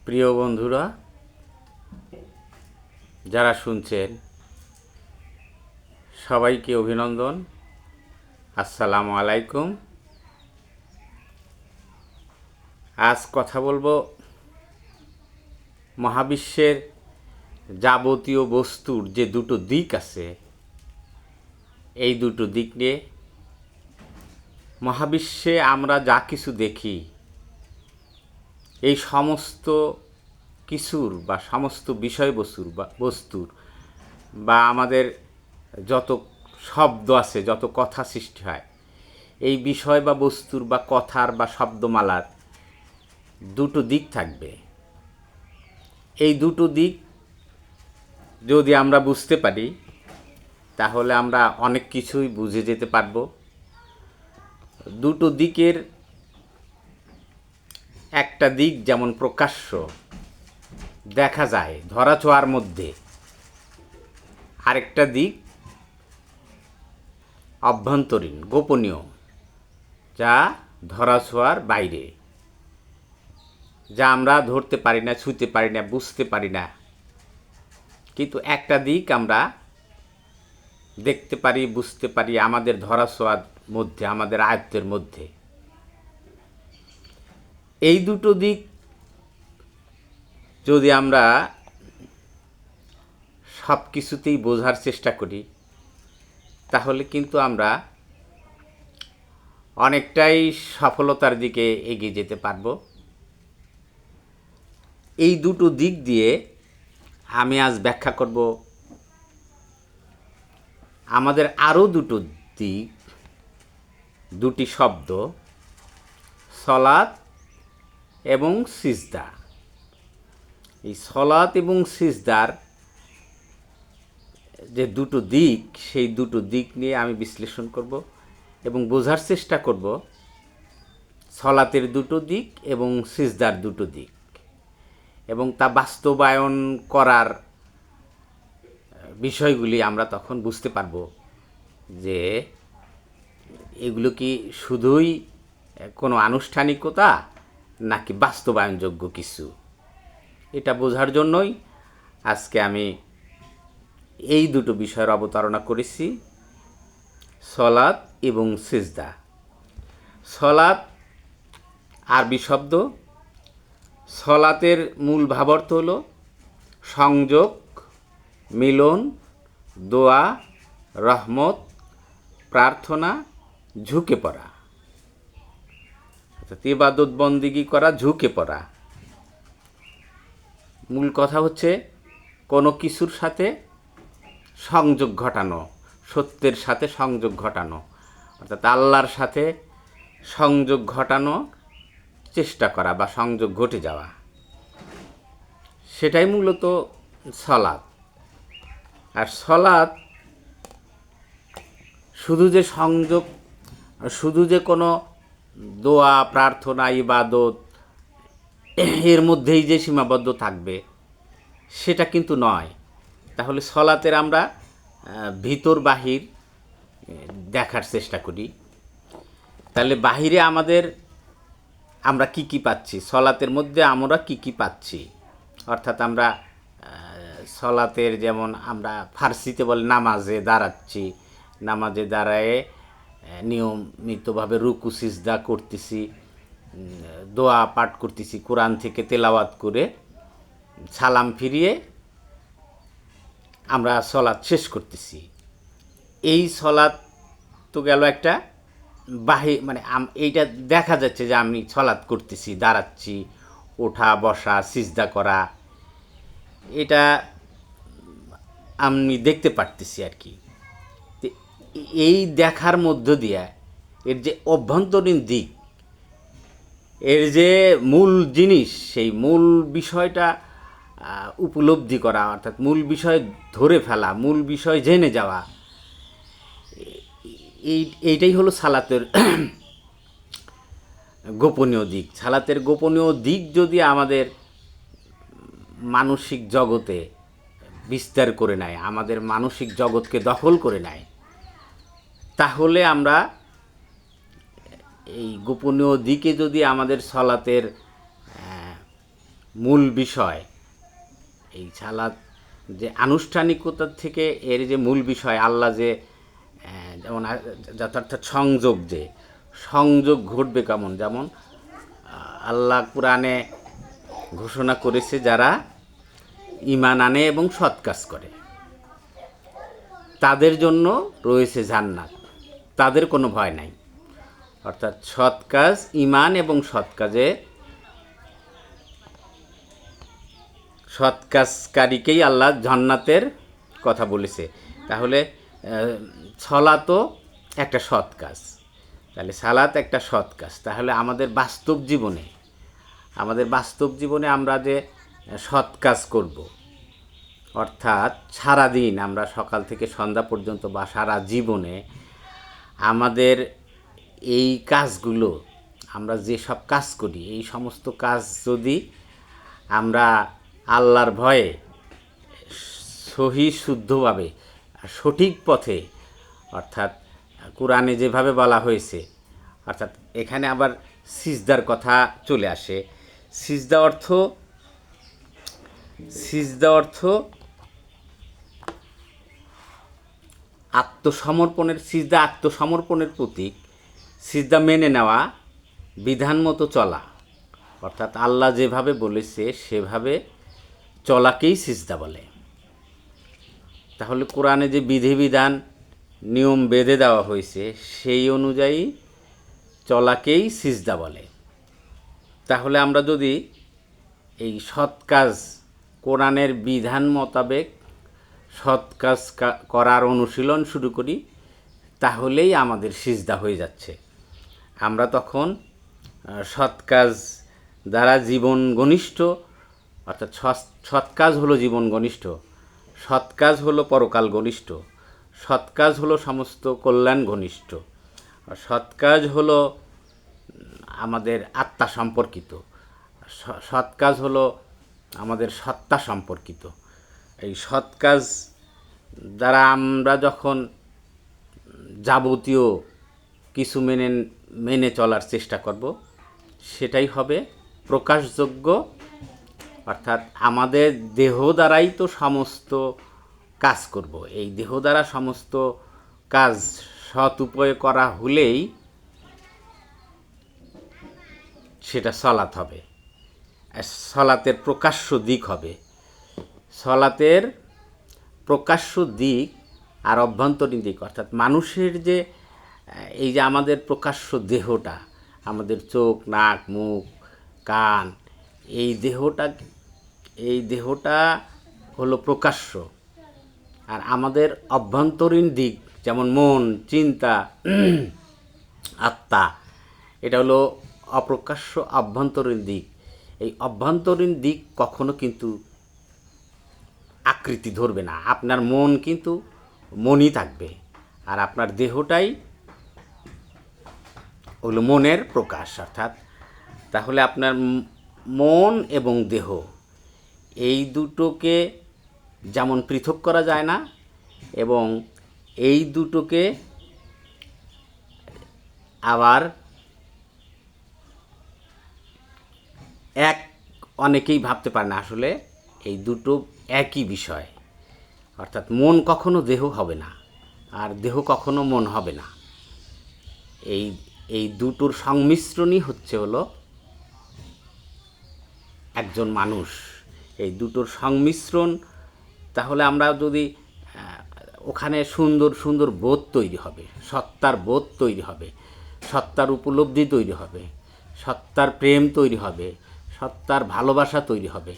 প্রিয় বন্ধুরা, যারা শুনছেন সবাইকে অভিনন্দন। আসসালামু আলাইকুম। আজ কথা বলবো মহাবিশ্বের যাবতীয় বস্তুর যে দুটো দিক আছে, এই দুটো দিক নিয়ে। মহাবিশ্বে আমরা যা কিছু দেখি, এই সমস্ত কিছুর বা সমস্ত বস্তুর বা আমাদের যত শব্দ আছে, যত কথা সৃষ্টি হয়, এই বিষয় বা বস্তুর বা কথার বা শব্দমালার দুটো দিক থাকবে। এই দুটো দিক যদি আমরা বুঝতে পারি, তাহলে আমরা অনেক কিছুই বুঝে যেতে পারব। দুটো দিকের একটা দিক যেমন প্রকাশ্য দেখা যায় ধরাছোঁয়ার মধ্যে, আরেকটা দিক অভ্যন্তরীণ গোপনীয়, যা ধরাছোঁয়ার বাইরে, যা আমরা ধরতে পারি না, ছুঁতে পারি না, বুঝতে পারি না। কিন্তু একটা দিক আমরা দেখতে পারি, বুঝতে পারি আমাদের ধরাছোঁয়ার মধ্যে, আমাদের আয়ত্তের মধ্যে। এই দুটো দিক যদি আমরা সব কিছুতেই বোঝার চেষ্টা করি, তাহলে কিন্তু আমরা অনেকটাই সফলতার দিকে এগিয়ে যেতে পারব। এই দুটো দিক দিয়ে আমি আজ ব্যাখ্যা করব আমাদের আরও দুটো দিক, দুটি শব্দ, সলাত এবং সিজদা। এই সলাত এবং সিজদার যে দুটো দিক, সেই দুটো দিক নিয়ে আমি বিশ্লেষণ করব এবং বোঝার চেষ্টা করব সলাতের দুটো দিক এবং সিজদার দুটো দিক, এবং তা বাস্তবায়ন করার বিষয়গুলি আমরা তখন বুঝতে পারব যে এগুলো কি শুধুই কোনো আনুষ্ঠানিকতা নাকি বাস্তবায়নযোগ্য কিছু। এটা বোঝার জন্যই আজকে আমি এই দুটো বিষয়ের অবতারণা করেছি, সলাত এবং সিজদা। সলাত আরবি শব্দ। সলাতের মূল ভাবার্থ হল সংযোগ, মিলন, দোয়া, রহমত, প্রার্থনা, ঝুঁকে পড়া, অর্থাৎ ইবাদত বন্দেগী করা, ঝুঁকে পড়া। মূল কথা হচ্ছে কোনো কিছুর সাথে সংযোগ ঘটানো, সত্যের সাথে সংযোগ ঘটানো, অর্থাৎ আল্লাহর সাথে সংযোগ ঘটানো চেষ্টা করা বা সংযোগ ঘটে যাওয়া, সেটাই মূলত সলাত। আর সলাত শুধু যে সংযোগ, শুধু যে কোনো দোয়া, প্রার্থনা, ইবাদত এর মধ্যেই যে সীমাবদ্ধ থাকবে, সেটা কিন্তু নয়। তাহলে সলাতের আমরা ভিতর বাহির দেখার চেষ্টা করি। তাহলে বাহিরে আমরা কি কি পাচ্ছি, সলাতের মধ্যে আমরা কি কি পাচ্ছি। অর্থাৎ আমরা সলাতের, যেমন আমরা ফার্সিতে বলে নামাজে দাঁড়াচ্ছি, নামাজে দাঁড়ায়ে নিয়মিতভাবে রুকু সিজদা করতেছি, দোয়া পাঠ করতেছি, কোরআন থেকে তেলাওয়াত করে সালাম ফিরিয়ে আমরা সলাৎ শেষ করতেছি। এই সলাৎ তো গেল একটা মানে এইটা দেখা যাচ্ছে যে আমি সলাৎ করতেছি, দাঁড়াচ্ছি, ওঠা বসা, সিজদা করা, এটা আমি দেখতে পারতেছি আর কি। এই দেখার মধ্য দিয়ে এর যে অভ্যন্তরীণ দিক, এর যে মূল জিনিস, সেই মূল বিষয়টা উপলব্ধি করা, অর্থাৎ মূল বিষয় ধরে ফেলা, মূল বিষয় জেনে যাওয়া, এইটাই হলো সালাতের গোপনীয় দিক। সালাতের গোপনীয় দিক যদি আমাদের মানসিক জগতে বিস্তার করে নেয়, আমাদের মানসিক জগৎকে দখল করে নেয়, তাহলে আমরা এই গোপনীয় দিকে যদি আমাদের সলাতের মূল বিষয়, এই সালাত যে আনুষ্ঠানিকতা থেকে এর যে মূল বিষয়, আল্লাহ যে যেমন যথার্থ সংযোগ ঘটবে কেমন, যেমন আল্লাহ কোরআনে ঘোষণা করেছে যারা ঈমান আনে এবং সৎ কাজ করে তাদের জন্য রয়েছে জান্নাত, তাদের কোনো ভয় নাই। অর্থাৎ সৎ কাজ, ঈমান এবং সৎ কাজকারীকেই আল্লাহ জান্নাতের কথা বলেছে। তাহলে সালাতও একটা সৎ কাজ, তাহলে সালাত একটা সৎ কাজ। তাহলে আমাদের বাস্তব জীবনে আমরা যে সৎ কাজ করব, অর্থাৎ সারাদিন আমরা সকাল থেকে সন্ধ্যা পর্যন্ত বা সারা জীবনে আমাদের এই কাজগুলো, আমরা যে সব কাজ করি, এই সমস্ত কাজ যদি আমরা আল্লাহর ভয়ে শুদ্ধভাবে সঠিক পথে, অর্থাৎ কোরআনে যেভাবে বলা হয়েছে, অর্থাৎ এখানে আবার সিজদার কথা চলে আসে। সিজদা অর্থ সিজদা আত্মসমর্পণের প্রতীক। সিজদা মেনে নেওয়া, বিধান মতো চলা, অর্থাৎ আল্লাহ যেভাবে বলেছে সেভাবে চলাকেই সিজদা বলে। তাহলে কোরআনে যে বিধিবিধান নিয়ম বেঁধে দেওয়া হয়েছে সেই অনুযায়ী চলাকেই সিজদা বলে। তাহলে আমরা যদি এই সৎ কাজ, কোরআনের বিধান মোতাবেক সৎ কাজ করার অনুশীলন শুরু করি, তাহলেই আমাদের সিজদা হয়ে যাচ্ছে। আমরা তখন সৎ কাজ দ্বারা জীবন ঘনিষ্ঠ, অর্থাৎ সৎ কাজ হলো জীবন ঘনিষ্ঠ, সৎ কাজ হলো পরকাল ঘনিষ্ঠ, সৎ কাজ হলো সমস্ত কল্যাণ ঘনিষ্ঠ, সৎ কাজ হলো আমাদের আত্মা সম্পর্কিত, সৎ কাজ হলো আমাদের সত্তা সম্পর্কিত। এই সৎ কাজ দ্বারা আমরা যখন যাবতীয় কিছু মেনে চলার চেষ্টা করব, সেটাই হবে প্রকাশযোগ্য। অর্থাৎ আমাদের দেহ দ্বারাই তো সমস্ত কাজ করব, এই দেহ দ্বারা সমস্ত কাজ সৎ উপায়ে করা হলেই সেটা সালাত হবে, সালাতের প্রকাশ্য দিক হবে। সালাতের প্রকাশ্য দিক আর অভ্যন্তরীণ দিক, অর্থাৎ মানুষের যে এই যে আমাদের প্রকাশ্য দেহটা, আমাদের চোখ, নাক, মুখ, কান, এই দেহটা হলো প্রকাশ্য। আর আমাদের অভ্যন্তরীণ দিক, যেমন মন, চিন্তা, আত্মা, এটা হলো অপ্রকাশ্য অভ্যন্তরীণ দিক। এই অভ্যন্তরীণ দিক কখনো কিন্তু আকৃতি ধরবে না। আপনার মন কিন্তু মনই থাকবে, আর আপনার দেহটাই হলো মনের প্রকাশ। অর্থাৎ তাহলে আপনার মন এবং দেহ, এই দুটোকে যেমন পৃথক করা যায় না, এবং এই দুটোকে আবার অনেকেই ভাবতে পারে না, আসলে এই দুটো একই বিষয়। অর্থাৎ মন কখনো দেহ হবে না, আর দেহ কখনো মন হবে না। এই দুটোর সংমিশ্রণই হলো একজন মানুষ। এই দুটোর সংমিশ্রণ, তাহলে আমরা যদি ওখানে সুন্দর সুন্দর বোধ তৈরি হবে, সত্তার বোধ তৈরি হবে, সত্তার উপলব্ধি তৈরি হবে, সত্তার প্রেম তৈরি হবে, সত্তার ভালোবাসা তৈরি হবে।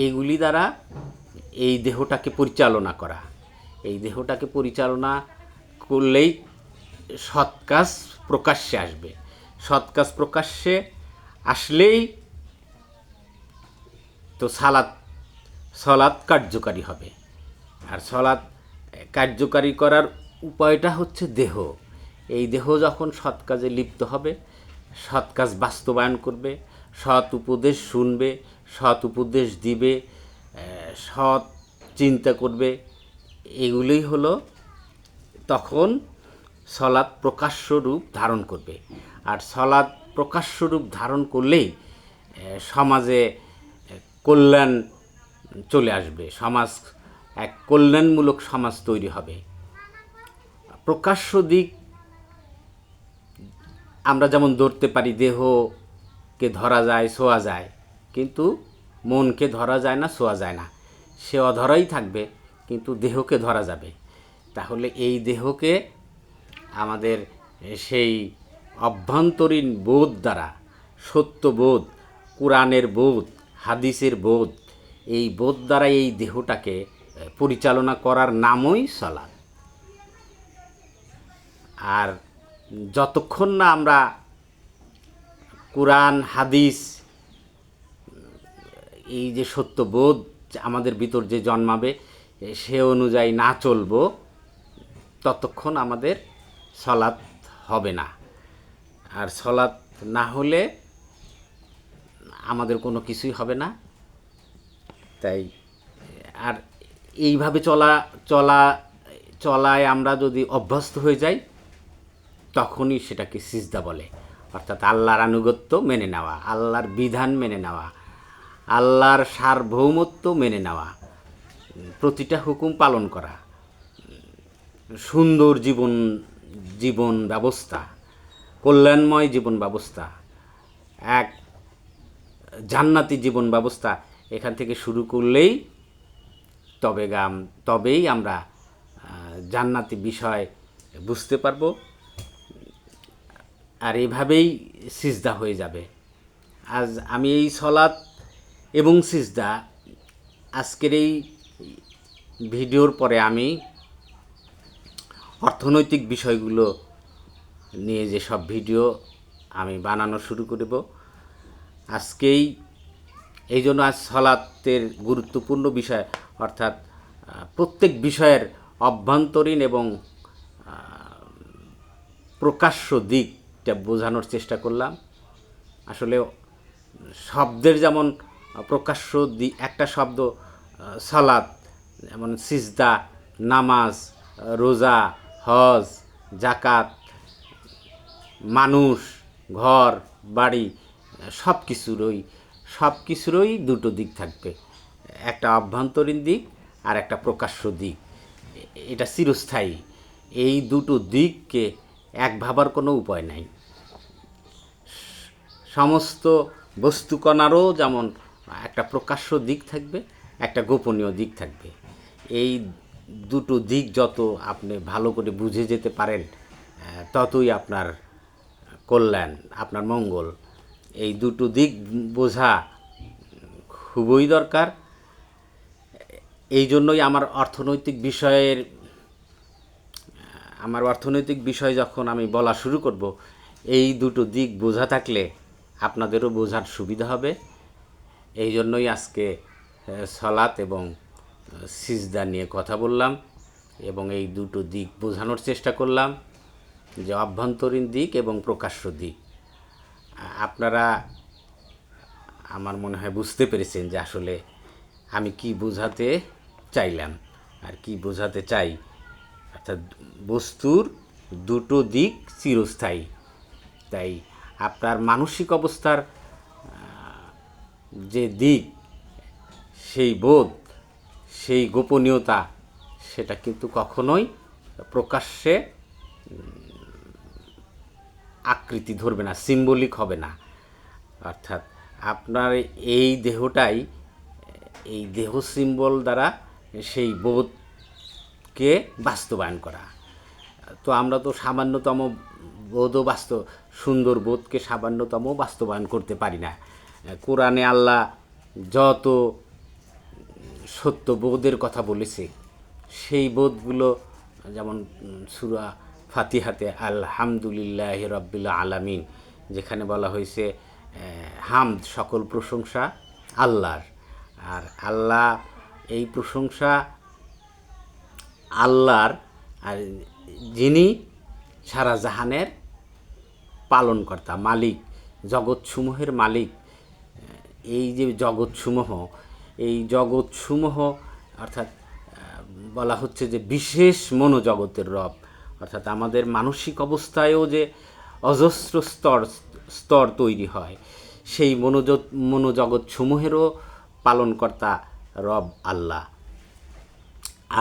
এইগুলি দ্বারা এই দেহটাকে পরিচালনা করলেই সৎ কাজ প্রকাশ্যে আসবে। সৎ কাজ প্রকাশ্যে আসলেই তো সালাত কার্যকারী হবে। আর সালাত কার্যকারী করার উপায়টা হচ্ছে দেহ। এই দেহ যখন সৎ কাজে লিপ্ত হবে, সৎ কাজ বাস্তবায়ন করবে, সৎ উপদেশ শুনবে, সৎ উপদেশ দিবে, সৎ চিন্তা করবে, এগুলোই হলো তখন সালাত প্রকাশ্য রূপ ধারণ করবে। আর সালাত প্রকাশ্য রূপ ধারণ করলেই সমাজে কল্যাণ চলে আসবে, সমাজ এক কল্যাণমূলক সমাজ তৈরি হবে। প্রকাশ্য দিক আমরা যেমন ধরতে পারি, দেহকে ধরা যায়, ছোঁয়া যায়, কিন্তু মনকে ধরা যায় না, ছোঁয়া যায় না। সে অধরাই থাকবে, কিন্তু দেহকে ধরা যাবে। তাহলে এই দেহকে আমাদের সেই অভ্যন্তরীণ বোধ দ্বারা, সত্যবোধ, কোরআনের বোধ, হাদিসের বোধ, এই বোধ দ্বারা এই দেহটাকে পরিচালনা করার নামই সালাত। আর যতক্ষণ না আমরা কোরআন হাদিস, এই যে সত্যবোধ আমাদের ভিতর যে জন্মাবে, সে অনুযায়ী না চলব, ততক্ষণ আমাদের সালাত হবে না। আর সালাত না হলে আমাদের কোনো কিছুই হবে না। তাই আর এইভাবে চলায় আমরা যদি অভ্যস্ত হয়ে যাই, তখনই সেটাকে সিজদা বলে। অর্থাৎ আল্লাহর আনুগত্য মেনে নেওয়া, আল্লাহর বিধান মেনে নেওয়া, আল্লাহর সার্বভৌমত্ব মেনে নেওয়া, প্রতিটা হুকুম পালন করা, সুন্দর জীবন ব্যবস্থা, কল্যাণময় জীবন ব্যবস্থা, এক জান্নাতি জীবন ব্যবস্থা, এখান থেকে শুরু করলেই তবেই আমরা জান্নাতি বিষয় বুঝতে পারবো। আর এভাবেই সিজদা হয়ে যাবে। আজ আমি এই সলাত এবং সিজদা, আজকের এই ভিডিওর পরে আমি অর্থনৈতিক বিষয়গুলো নিয়ে যে সব ভিডিও আমি বানানো শুরু করব আজকেই। এই জন্য আজ সলাতের গুরুত্বপূর্ণ বিষয়, অর্থাৎ প্রত্যেক বিষয়ের অভ্যন্তরীণ এবং প্রকাশ্য দিকটা বোঝানোর চেষ্টা করলাম। আসলে শব্দের যেমন প্রকাশ্য দিক, একটা শব্দ সালাত, যেমন সিজদা, নামাজ, রোজা, হজ, জাকাত, মানুষ, ঘর বাড়ি, সব কিছুরই দুটো দিক থাকবে, একটা অভ্যন্তরীণ দিক আর একটা প্রকাশ্য দিক। এটা চিরস্থায়ী। এই দুটো দিককে এক ভাবার কোনো উপায় নাই। সমস্ত বস্তুকণারও যেমন একটা প্রকাশ্য দিক থাকবে, একটা গোপনীয় দিক থাকবে। এই দুটো দিক যত আপনি ভালো করে বুঝে যেতে পারেন, ততই আপনার কল্যাণ, আপনার মঙ্গল। এই দুটো দিক বোঝা খুবই দরকার। এই জন্যই আমার অর্থনৈতিক বিষয় যখন আমি বলা শুরু করব, এই দুটো দিক বোঝা থাকলে আপনাদেরও বোঝার সুবিধা হবে। এই জন্যই আজকে সালাত এবং সিজদা নিয়ে কথা বললাম এবং এই দুটো দিক বোঝানোর চেষ্টা করলাম, যে অভ্যন্তরীণ দিক এবং প্রকাশ্য দিক। আপনারা আমার মনে হয় বুঝতে পেরেছেন যে আসলে আমি কি বোঝাতে চাইলাম আর কি বোঝাতে চাই। অর্থাৎ বস্তুর দুটো দিক চিরস্থায়ী। তাই আপনার মানসিক অবস্থার যে দিক, সেই বোধ, সেই গোপনীয়তা, সেটা কিন্তু কখনোই প্রকাশ্যে আকৃতি ধরবে না, সিম্বলিক হবে না। অর্থাৎ আপনার এই দেহটাই, এই দেহ সিম্বল দ্বারা সেই বোধকে বাস্তবায়ন করা। তো আমরা তো সামান্যতম সুন্দর বোধকে সামান্যতম বাস্তবায়ন করতে পারি না। কোরআনে আল্লাহ যত সত্য বোধের কথা বলেছে, সেই বোধগুলো যেমন সূরা ফাতিহাতে আলহামদুলিল্লাহি রাব্বিল আলামিন, যেখানে বলা হয়েছে হামদ, সকল প্রশংসা আল্লাহর। আর আল্লাহ, এই প্রশংসা আল্লাহর, আর যিনি সারা জাহানের পালনকর্তা, মালিক, জগৎসমূহের মালিক। এই যে জগৎসমূহ অর্থাৎ বলা হচ্ছে যে বিশেষ মনোজগতের রব। অর্থাৎ আমাদের মানসিক অবস্থায়ও যে অজস্র স্তর তৈরি হয়, সেই মনোজগৎসমূহেরও পালনকর্তা রব আল্লাহ।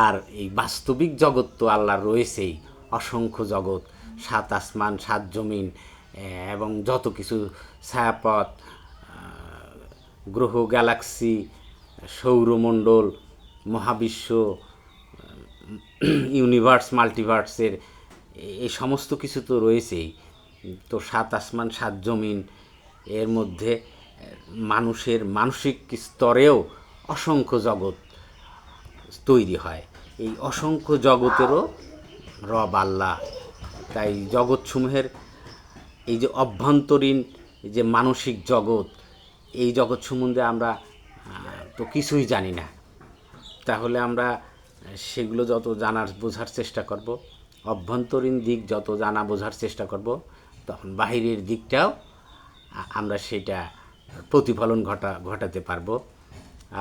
আর এই বাস্তবিক জগৎ তো আল্লাহর রয়েছেই, অসংখ্য জগৎ, 7 আসমান 7 জমিন, এবং যত কিছু ছায়াপথ, গ্রহ, গ্যালাক্সি, সৌরমণ্ডল, মহাবিশ্ব, ইউনিভার্স, মাল্টিভার্সের এই সমস্ত কিছু তো রয়েছেই। তো 7 আসমান 7 জমিন, এর মধ্যে মানুষের মানসিক স্তরেও অসংখ্য জগৎ তৈরি হয়। এই অসংখ্য জগতেরও রব আল্লাহ। তাই জগৎসমূহের এই যে অভ্যন্তরীণ যে মানসিক জগৎ, এই জগৎ সম্বন্ধে আমরা তো কিছুই জানি না। তাহলে আমরা সেগুলো যত জানার বোঝার চেষ্টা করব, অভ্যন্তরীণ দিক যত জানা বোঝার চেষ্টা করব, তখন বাহিরের দিকটাও আমরা সেটা প্রতিফলন ঘটাতে পারবো।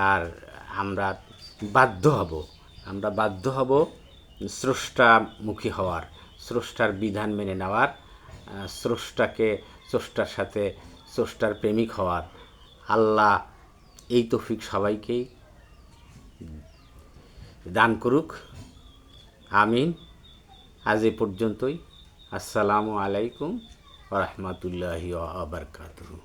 আর আমরা বাধ্য হব স্রষ্টামুখী হওয়ার, স্রষ্টার বিধান মেনে নেওয়ার, স্রষ্টার সাথে স্রষ্টার প্রেমিক হওয়ার। আল্লাহ এই তৌফিক সবাইকেই দান করুক, আমিন। আজ এ পর্যন্তই। আসসালামু আলাইকুম ওয়া রাহমাতুল্লাহি ওয়া বারাকাতুহু।